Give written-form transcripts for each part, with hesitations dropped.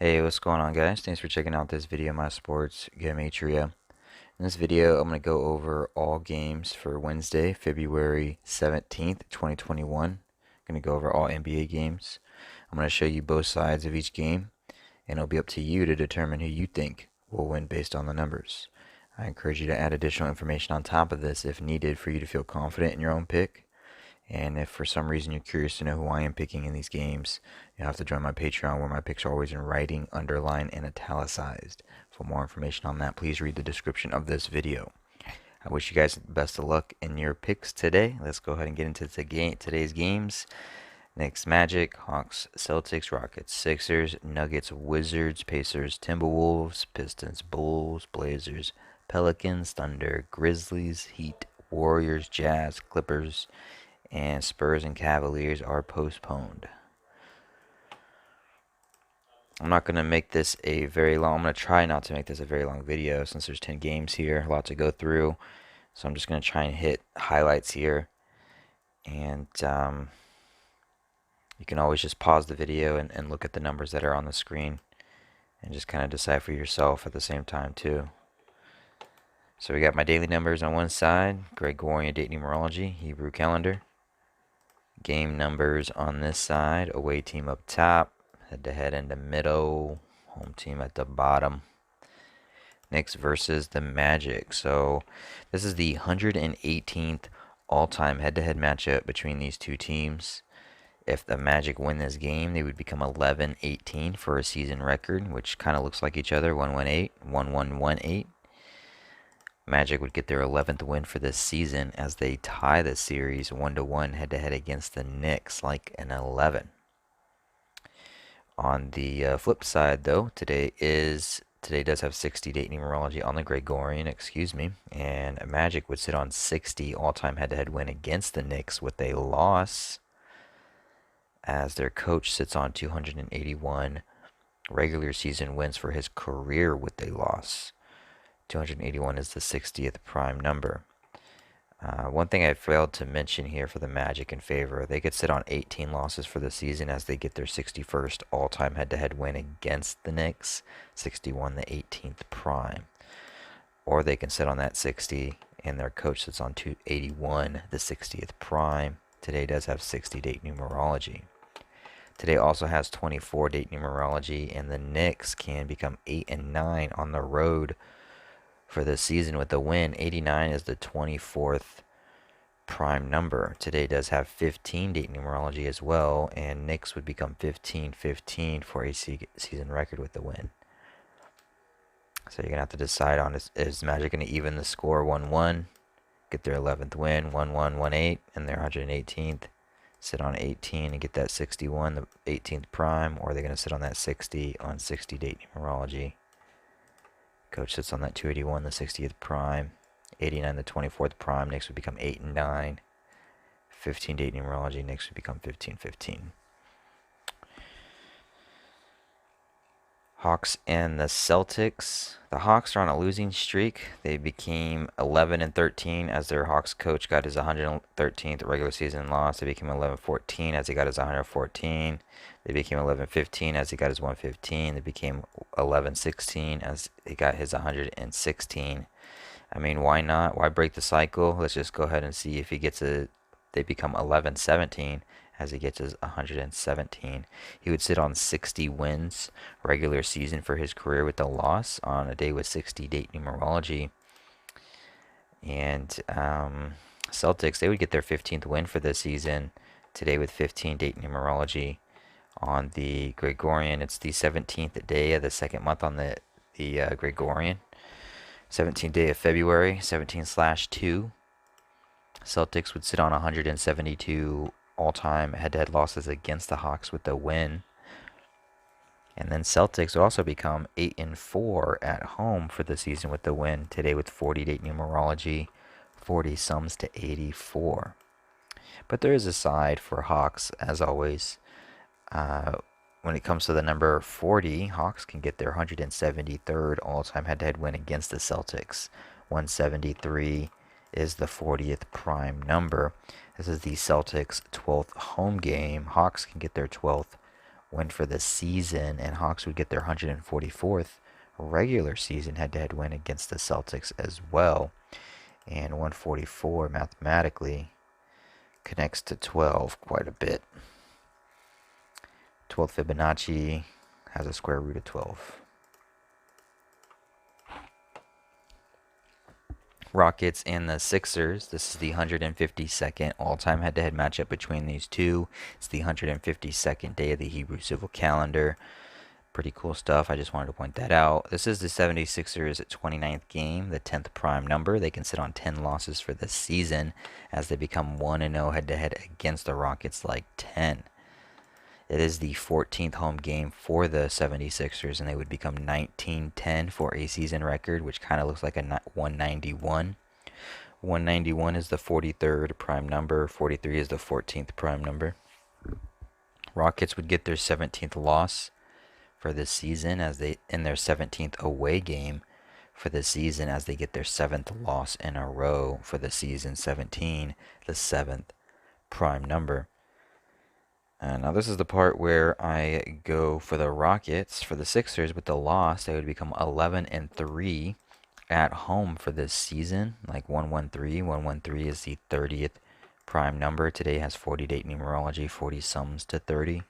Hey, what's going on, guys? Thanks for checking out this video, My Sports Gematria. In this video, I'm going to go over all games for Wednesday, February 17th, 2021. I'm going to go over all NBA games. I'm going to show you both sides of each game, and it'll be up to you to determine who you think will win based on the numbers. I encourage you to add additional information on top of this if needed for you to feel confident in your own pick. And if for some reason you're curious to know who I am picking in these games, you have to join my Patreon where my picks are always in writing, underlined, and italicized. For more information on that, please read the description of this video. I wish you guys the best of luck in your picks today. Let's go ahead and get into today's games. Knicks, Magic, Hawks, Celtics, Rockets, Sixers, Nuggets, Wizards, Pacers, Timberwolves, Pistons, Bulls, Blazers, Pelicans, Thunder, Grizzlies, Heat, Warriors, Jazz, Clippers, and Spurs and Cavaliers are postponed. I'm not going to make this a very long, I'm going to try not to make this a very long video since there's 10 games here, a lot to go through. So I'm just going to try and hit highlights here. And you can always just pause the video and look at the numbers that are on the screen and just kind of decide for yourself at the same time too. So we got my daily numbers on one side, Gregorian date numerology, Hebrew calendar. Game numbers on this side, away team up top, head-to-head in the middle, home team at the bottom. Knicks versus the Magic. So this is the 118th all-time head-to-head matchup between these two teams. If the Magic win this game, they would become 11-18 for a season record, which kind of looks like each other, 1-1-8, 1-1-1-8. Magic would get their 11th win for this season as they tie the series 1-1 head-to-head against the Knicks, like an 11. On the flip side, though, today does have 60 date numerology on the Gregorian, and Magic would sit on 60 all-time head-to-head win against the Knicks with a loss, as their coach sits on 281 regular season wins for his career with a loss. 281 is the 60th prime number. One thing I failed to mention here for the Magic in favor, they could sit on 18 losses for the season as they get their 61st all-time head-to-head win against the Knicks, 61 the 18th prime. Or they can sit on that 60 and their coach sits on 281, the 60th prime. Today does have 60 date numerology. Today also has 24 date numerology, and the Knicks can become 8-9 on the road for this season with the win. 89 is the 24th prime number. Today does have 15 date numerology as well, and Knicks would become 15-15 for a season record with the win. So you're going to have to decide on is Magic going to even the score 1-1, get their 11th win, 1-1-1-8, and their 118th, sit on 18 and get that 61, the 18th prime, or are they going to sit on that 60 on 60 date numerology? Coach sits on that 281, the 60th prime. 89, the 24th prime. Knicks would become 8-9. 15 date numerology. Knicks would become 15-15. Hawks and the Celtics. The Hawks are on a losing streak. They became 11-13 as their Hawks coach got his 113th regular season loss. They became 11-14 as he got his 114. They became 11-15 as he got his 115. They became 11-16 as he got his 116. I mean, why not? Why break the cycle? Let's just go ahead and see if he gets a. They become 11-17 as he gets his 117. He would sit on 60 wins regular season for his career with the loss on a day with 60 date numerology. And Celtics, they would get their 15th win for the season today with 15 date numerology. On the Gregorian, it's the 17th day of the second month on the Gregorian. 17th day of February, 17/2. Celtics would sit on 172 all-time head-to-head losses against the Hawks with the win. And then Celtics would also become 8-4 at home for the season with the win today with 40 date numerology. 40 sums to 84. But there is a side for Hawks, as always. When it comes to the number 40, Hawks can get their 173rd all-time head-to-head win against the Celtics. 173 is the 40th prime number. This is the Celtics' 12th home game. Hawks can get their 12th win for the season, and Hawks would get their 144th regular season head-to-head win against the Celtics as well. And 144 mathematically connects to 12 quite a bit. 12th Fibonacci has a square root of 12. Rockets and the Sixers. This is the 152nd all-time head-to-head matchup between these two. It's the 152nd day of the Hebrew civil calendar. Pretty cool stuff. I just wanted to point that out. This is the 76ers 29th game, the 10th prime number. They can sit on 10 losses for the season as they become 1-0 head-to-head against the Rockets like 10. It is the 14th home game for the 76ers, and they would become 19-10 for a season record, which kind of looks like a 191. 191 is the 43rd prime number. 43 is the 14th prime number. Rockets would get their 17th loss for this season as they in their 17th away game for the season as they get their 7th loss in a row for the season. 17, the 7th prime number. Now this is the part where I go for the Rockets. For the Sixers, with the loss, they would become 11-3 at home for this season. Like 113. 113 is the 30th prime number. Today has 40 date numerology. 40 sums to 30.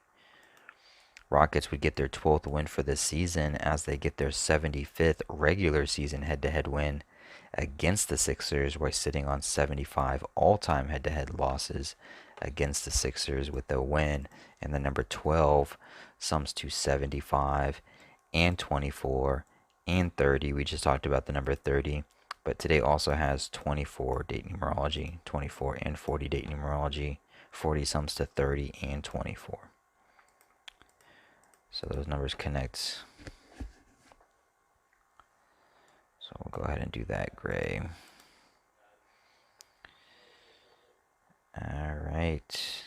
Rockets would get their 12th win for the season as they get their 75th regular season head-to-head win against the Sixers, while sitting on 75 all-time head-to-head losses against the Sixers with a win. And the number 12 sums to 75 and 24 and 30. We just talked about the number 30. But today also has 24 date numerology, 24 and 40 date numerology. 40 sums to 30 and 24. So those numbers connect. So we'll go ahead and do that gray. Alright.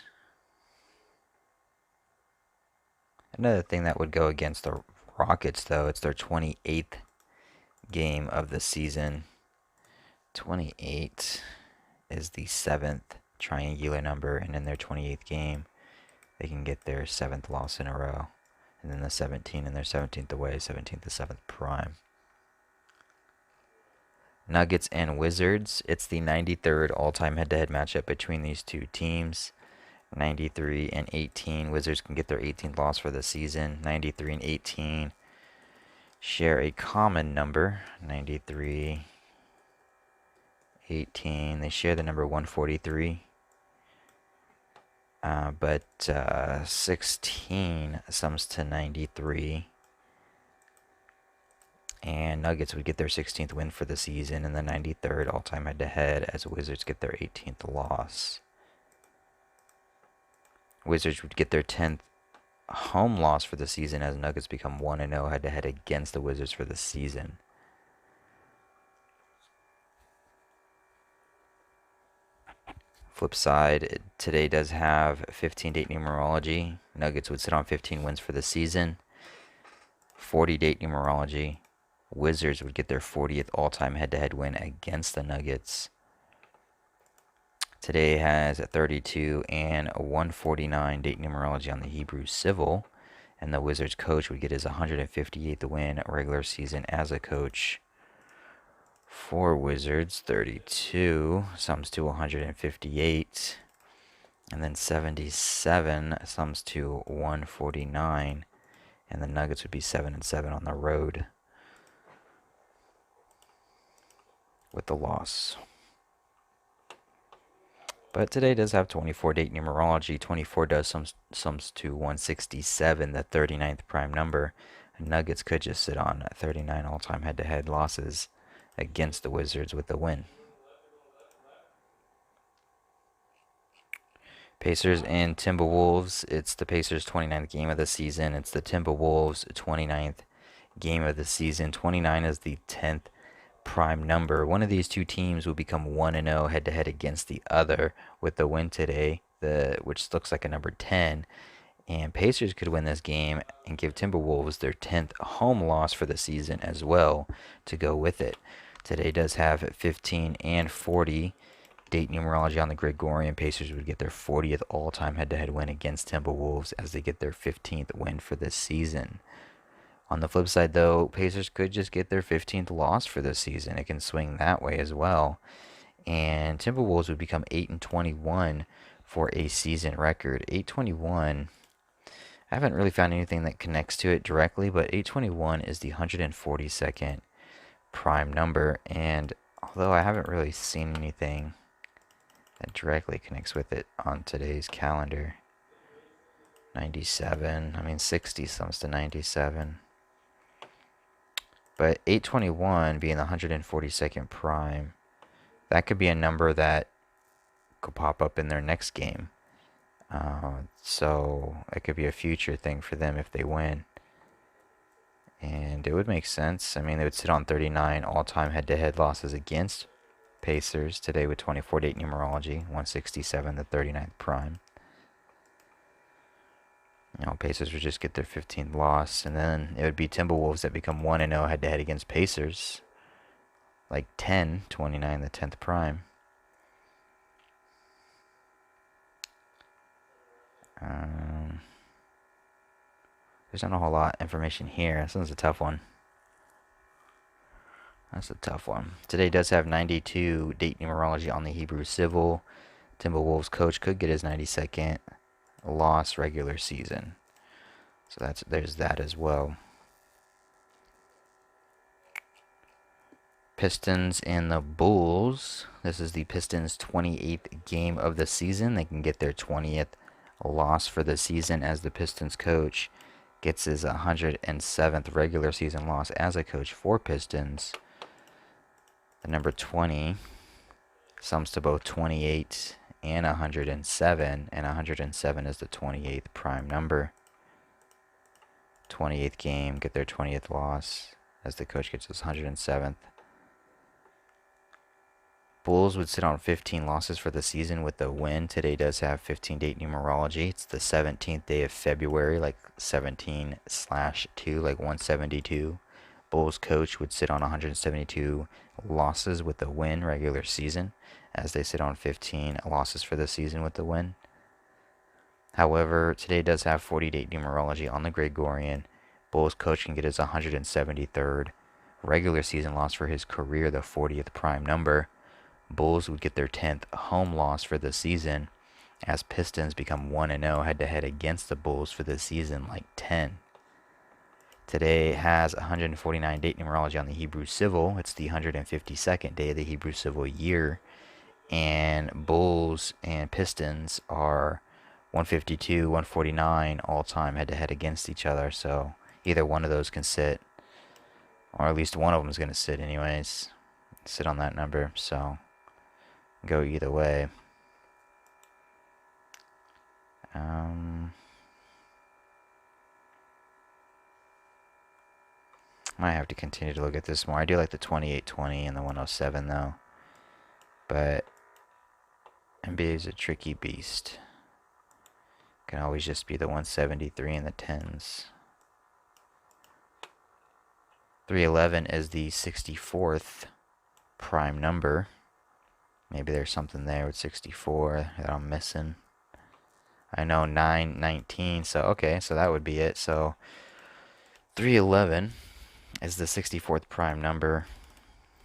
Another thing that would go against the Rockets, though, it's their 28th game of the season. 28 is the 7th triangular number, and in their 28th game, they can get their 7th loss in a row. And then the 17 and their 17th away, 17th to 7th prime. Nuggets and Wizards. It's the 93rd all-time head-to-head matchup between these two teams. 93-18. Wizards can get their 18th loss for the season. 93-18 share a common number. 93-18. They share the number 143. But 16 sums to 93. And Nuggets would get their 16th win for the season and the 93rd all-time head-to-head as Wizards get their 18th loss. Wizards would get their 10th home loss for the season as Nuggets become 1-0 head-to-head against the Wizards for the season. Flip side, today does have 15 date numerology. Nuggets would sit on 15 wins for the season. 40 date numerology. Wizards would get their 40th all-time head-to-head win against the Nuggets. Today has a 32 and a 149 date numerology on the Hebrew civil. And the Wizards coach would get his 158th win regular season as a coach. For Wizards, 32 sums to 158. And then 77 sums to 149. And the Nuggets would be 7-7 on the road with the loss. But today does have 24 date numerology. 24 does sums to 167, the 39th prime number. And Nuggets could just sit on 39 all-time head-to-head losses against the Wizards with the win. Pacers and Timberwolves. It's the Pacers' 29th game of the season. It's the Timberwolves' 29th game of the season. 29 is the 10th prime number. One of these two teams will become 1-0 head-to-head against the other with the win today, which looks like a number 10. And Pacers could win this game and give Timberwolves their 10th home loss for the season as well to go with it. Today does have 15 and 40 date numerology on the Gregorian, Pacers would get their 40th all-time head-to-head win against Timberwolves as they get their 15th win for this season. On the flip side, though, Pacers could just get their 15th loss for this season. It can swing that way as well. And Timberwolves would become 8-21 for a season record. 8-21. I haven't really found anything that connects to it directly, but 821 is the 142nd prime number. And although I haven't really seen anything that directly connects with it on today's calendar, 97, I mean 60 sums to 97. But 821 being the 142nd prime, that could be a number that could pop up in their next game. So it could be a future thing for them if they win. And it would make sense. I mean, they would sit on 39 all-time head-to-head losses against Pacers today with 24 date numerology, 167, the 39th prime. You know, Pacers would just get their 15th loss, and then it would be Timberwolves that become 1-0 head-to-head against Pacers, like 10, 29, the 10th prime. There's not a whole lot of information here. This one's a tough one. That's a tough one. Today does have 92 date numerology on the Hebrew Civil. Timberwolves coach could get his 92nd loss regular season. So there's that as well. Pistons and the Bulls. This is the Pistons' 28th game of the season. They can get their 20th loss for the season as the Pistons coach gets his 107th regular season loss as a coach for Pistons. The number 20 sums to both 28 and 107, and 107 is the 28th prime number. 28th game, get their 20th loss as the coach gets his 107th. Bulls would sit on 15 losses for the season with the win. Today does have 15 date numerology. It's the 17th day of February, like 17/2, like 172. Bulls coach would sit on 172 losses with the win regular season, as they sit on 15 losses for the season with the win. However, today does have 40 date numerology on the Gregorian. Bulls coach can get his 173rd regular season loss for his career, the 40th prime number. Bulls would get their 10th home loss for the season as Pistons become 1-0 head-to-head against the Bulls for the season, like 10. Today has 149 date numerology on the Hebrew Civil. It's the 152nd day of the Hebrew Civil year. And Bulls and Pistons are 152, 149 all-time head-to-head against each other. So either one of those can sit, or at least one of them is going to sit anyways, sit on that number. So go either way. Might have to continue to look at this more. I do like the 28-20 and the 107 though, but NBA is a tricky beast. Can always just be the 173 and the 10s. 311 is the 64th prime number. Maybe there's something there with 64 that I'm missing. I know 919, so okay, so that would be it. So 311 is the 64th prime number.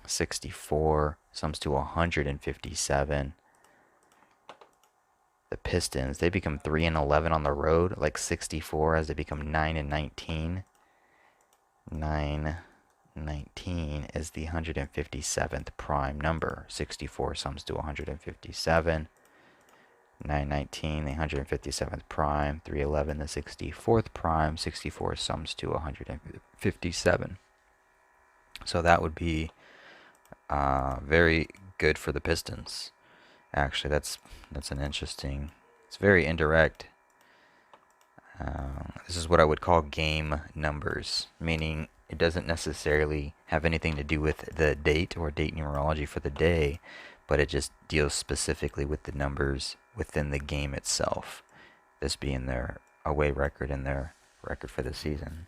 64 sums to 157. The Pistons, they become 3-11 on the road, like 64, as they become 9-19. 919 is the 157th prime number. 64 sums to 157. 919, the 157th prime. 311, the 64th prime. 64 sums to 157. So that would be very good for the Pistons. Actually, that's an interesting. It's very indirect. This is what I would call game numbers, meaning it doesn't necessarily have anything to do with the date or date numerology for the day, but it just deals specifically with the numbers within the game itself. This being their away record and their record for the season.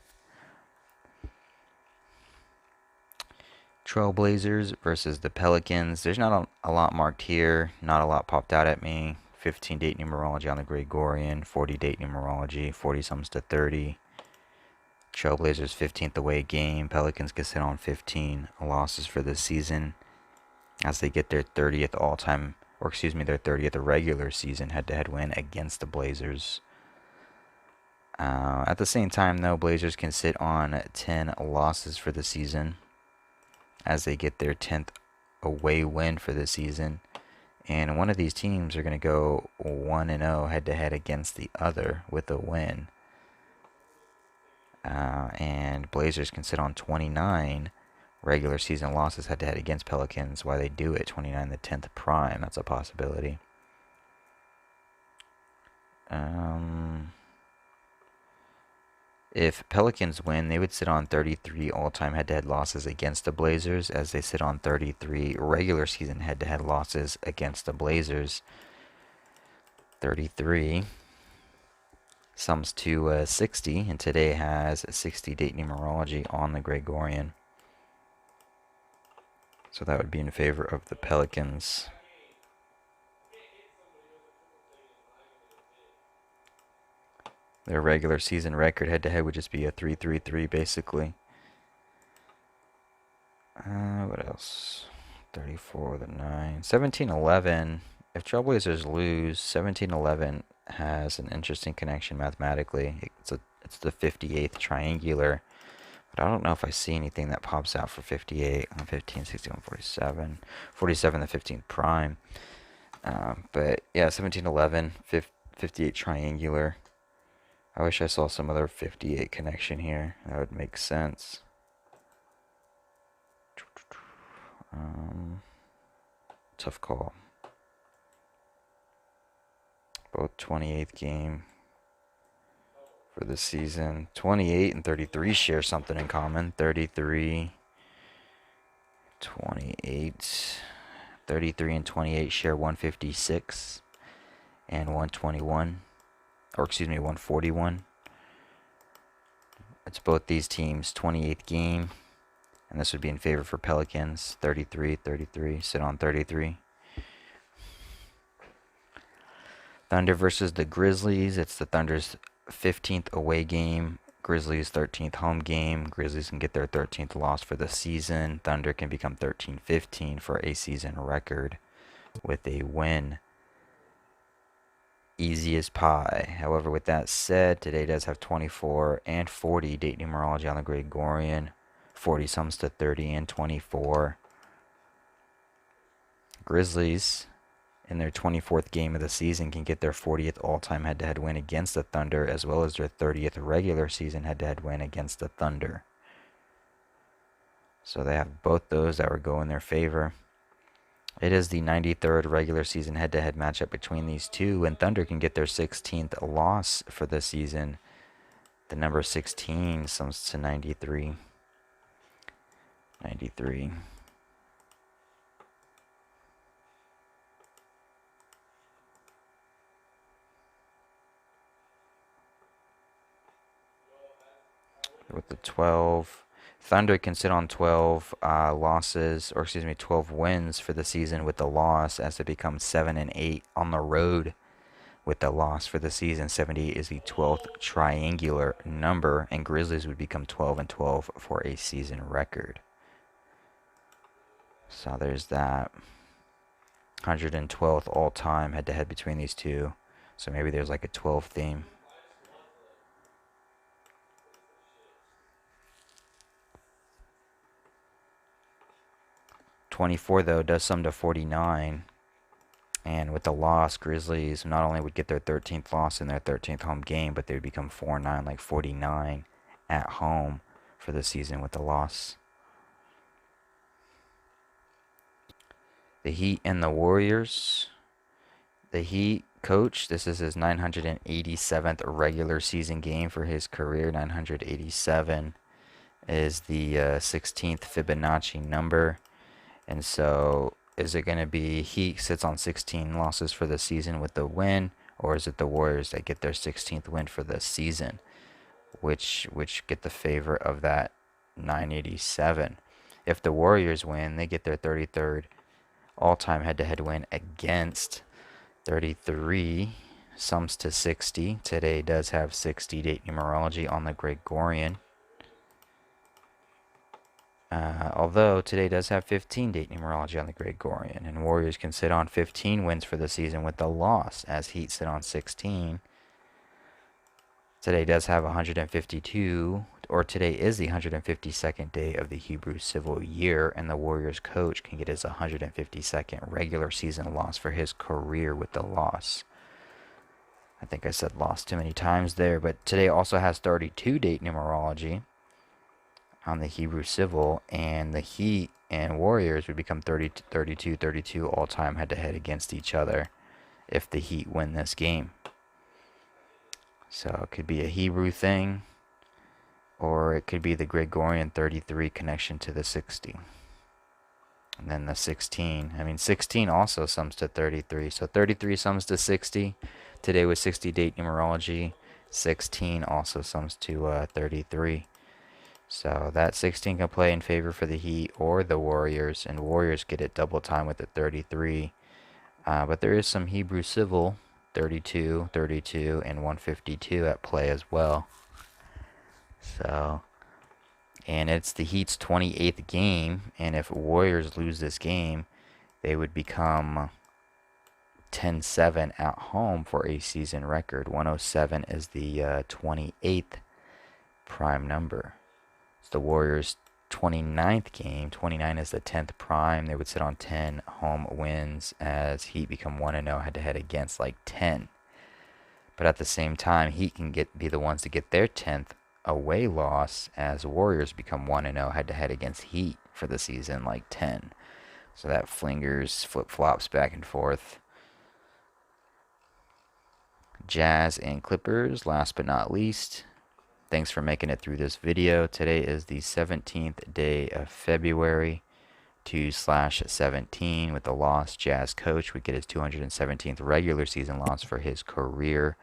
Trailblazers versus the Pelicans. There's not a lot marked here. Not a lot popped out at me. 15 date numerology on the Gregorian. 40 date numerology. 40 sums to 30. Trailblazers 15th away game. Pelicans can sit on 15 losses for this season as they get their 30th all-time, or excuse me, their 30th regular season head-to-head win against the Blazers. At the same time, though, Blazers can sit on 10 losses for the season as they get their 10th away win for the season. And one of these teams are going to go 1-0 head-to-head against the other with a win. And Blazers can sit on 29 regular season losses head-to-head against Pelicans. Why they do it, 29 the 10th prime. That's a possibility. If Pelicans win, they would sit on 33 all-time head-to-head losses against the Blazers, as they sit on 33 regular season head-to-head losses against the Blazers. 33 sums to 60, and today has 60 date numerology on the Gregorian. So that would be in favor of the Pelicans. Their regular season record head-to-head would just be a 3-3-3 basically. What else? 34 with a 9. 17-11. If Trailblazers lose, 17-11 has an interesting connection mathematically. It's the 58th triangular. But I don't know if I see anything that pops out for 58 on 15, 61, 47. 47 the 15th prime. But yeah, 17-11, 58 triangular. I wish I saw some other 58 connection here. That would make sense. Tough call. Both 28th game for the season. 28 and 33 share something in common. 33, 28. 33 and 28 share 156 and 121. Or excuse me, 141. It's both these teams' 28th game. And this would be in favor for Pelicans. 33, sit on 33. Thunder versus the Grizzlies. It's the Thunder's 15th away game. Grizzlies' 13th home game. Grizzlies can get their 13th loss for the season. Thunder can become 13-15 for a season record with a win. Easy as pie. However, with that said, today does have 24 and 40 date numerology on the Gregorian. 40 sums to 30 and 24. Grizzlies, in their 24th game of the season, can get their 40th all-time head-to-head win against the Thunder, as well as their 30th regular season head-to-head win against the Thunder. So they have both those that would go in their favor. It is the 93rd regular season head-to-head matchup between these two, and Thunder can get their 16th loss for the season. The number 16 sums to 93. 93. With the 12. Thunder can sit on 12 losses, or excuse me, 12 wins for the season with the loss, as it becomes 7-8 on the road with the loss for the season. 78 is the 12th triangular number, and Grizzlies would become 12-12 for a season record. So there's that. 112th all-time head-to-head between these two. So maybe there's like a 12 theme. '24 though does sum to 49, and with the loss, Grizzlies not only would get their 13th loss in their 13th home game, but they would become 4-9, like 49 at home for the season with the loss. The Heat and the Warriors. The Heat coach, this is his 987th regular season game for his career. 987 is the 16th Fibonacci number. And so is it going to be Heat sits on 16 losses for the season with the win, or is it the Warriors that get their 16th win for the season, which get the favor of that 987? If the Warriors win, they get their 33rd all-time head-to-head win against 33. Sums to 60. Today does have 60 date numerology on the Gregorian. Although today does have 15 date numerology on the Gregorian, and Warriors can sit on 15 wins for the season with the loss, as Heat sit on 16. Today does have 152, or today is the 152nd day of the Hebrew civil year, and the Warriors coach can get his 152nd regular season loss for his career with the loss. I think I said loss too many times there, but today also has 32 date numerology on the Hebrew civil, and the Heat and Warriors would become 32 all-time head-to-head against each other if the Heat win this game. So it could be a Hebrew thing, or it could be the Gregorian 33 connection to the 60. And then the 16. 16 also sums to 33. So 33 sums to 60. Today was 60 date numerology. 16 also sums to 33. So that 16 can play in favor for the Heat or the Warriors, and Warriors get it double time with the 33. But there is some Hebrew civil, 32, 32, and 152 at play as well. So, and it's the Heat's 28th game, and if Warriors lose this game, they would become 10-7 at home for a season record. 107 is the 28th prime number. It's the Warriors' 29th game. 29 is the 10th prime. They would sit on 10 home wins as Heat become 1-0 head-to-head against 10. But at the same time, Heat can be the ones to get their 10th away loss as Warriors become 1-0 head-to-head against Heat for the season 10. So that flingers, flip-flops back and forth. Jazz and Clippers, last but not least. Thanks for making it through this video. Today is the 17th day of February, 2/17. With the loss, Jazz coach would get his 217th regular season loss for his career.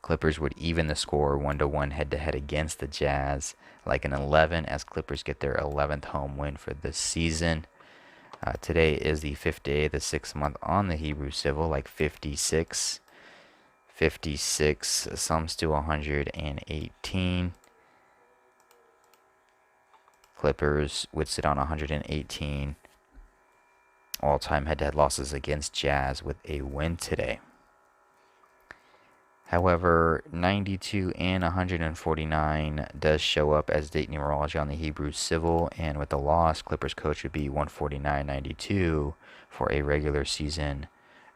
Clippers would even the score 1-1 head-to-head against the Jazz, like an 11, as Clippers get their 11th home win for the season. Today is the 5th day of the 6th month on the Hebrew civil, 56. 56 sums to 118. Clippers would sit on 118 all-time head-to-head losses against Jazz with a win today. However, 92 and 149 does show up as date numerology on the Hebrew civil, and with the loss, Clippers coach would be 149-92 for a regular season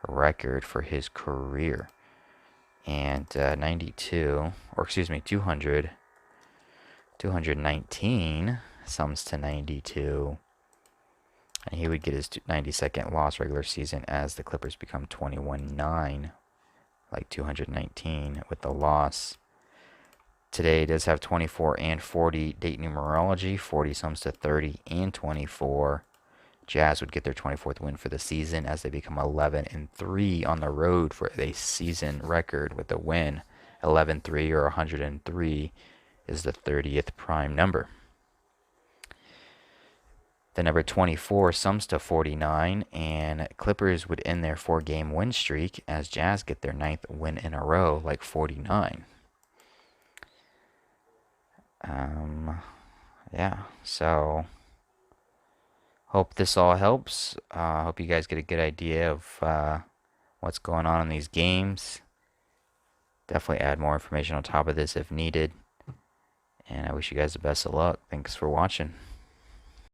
record for his career. And 219 sums to 92, and he would get his 92nd loss regular season as the Clippers become 21-9, 219 with the loss. Today does have 24 and 40 date numerology. 40 sums to 30 and 24. Jazz would get their 24th win for the season as they become 11-3 on the road for a season record with a win. 11-3 or 103 is the 30th prime number. The number 24 sums to 49, and Clippers would end their 4-game win streak as Jazz get their 9th win in a row, 49. Yeah, so hope this all helps. Hope you guys get a good idea of what's going on in these games. Definitely add more information on top of this if needed. And I wish you guys the best of luck. Thanks for watching.